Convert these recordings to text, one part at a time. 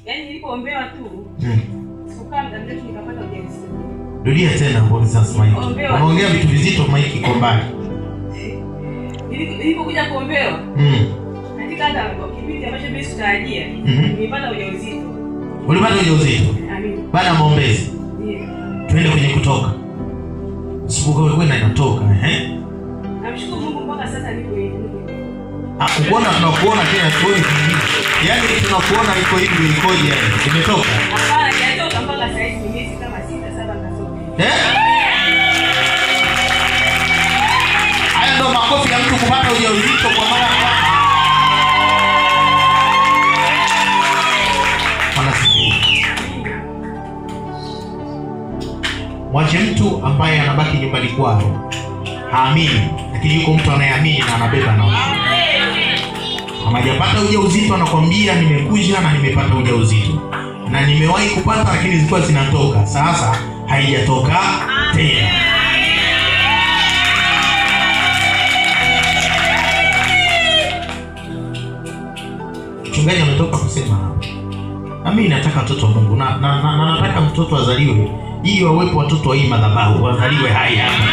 Yaani nilipoombewa tu. Sikukaa muda mrefu nikapata ujauzito. Rudia tena mbona sasa maiki. Unaongea vitu vizito maiki iko mbali. Nilipokuja kuombewa. Katika hata kipindi ambacho mimi sitarajia, nilipata ujauzito. Ulipata ujauzito? Amina. Baada ya maombezi. Ndio. Twende kwenye kutoka. Sibuka wewe inatoka, Namshukuru Mungu mpaka sasa niko hivi. Kuona tunakuona tena tuone kingine. Yaani tunakuona iko hivi ikoje yani? Imetoka. Hapana, hajatoka mpaka sasa hivi miezi kama 6-7 natoka. Haya ndo makofi ya mtu kupata ujauzito kwa mara ya kwanza. Mwache mtu ambaye anabaki nyumbani kwao haamini, lakini yuko mtu anayeamini na anabeba na wewe. Kama hajapata ujauzito anakuambia nimekuja na nimepata ujauzito. Na nimewahi kupata lakini zilikuwa zinatoka. Sasa haijatoka tena. Mchungaji ametoka kusema hapa. Na mimi nataka mtoto wa Mungu na nataka mtoto azaliwe. Ili wawepo watoto wa hii madhabahu wazaliwe hai hapa.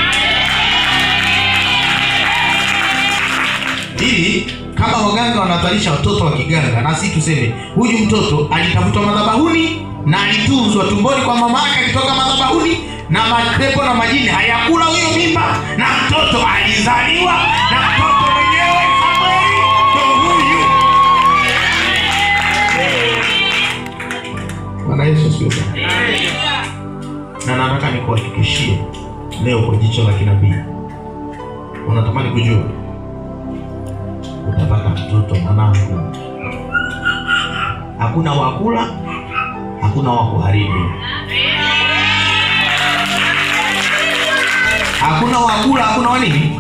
Ili kama waganga wanazalisha watoto wa kiganga, na sisi tuseme huyu mtoto alitafutwa madhabahuni na alitunzwa tumboni kwa mama yake akitoka madhabahuni, na mapepo na majini hayakula huyo mimba, na mtoto alizaliwa, na mtoto mwenyewe Samueli ndo huyu. Bwana Yesu asifiwe. Na nataka nikuhakikishie leo kwa jicho la kinabii, unatamani kujua utapata mtoto mwanangu. Hakuna wakula, hakuna wakuharibu. Hakuna wakula, hakuna wanini?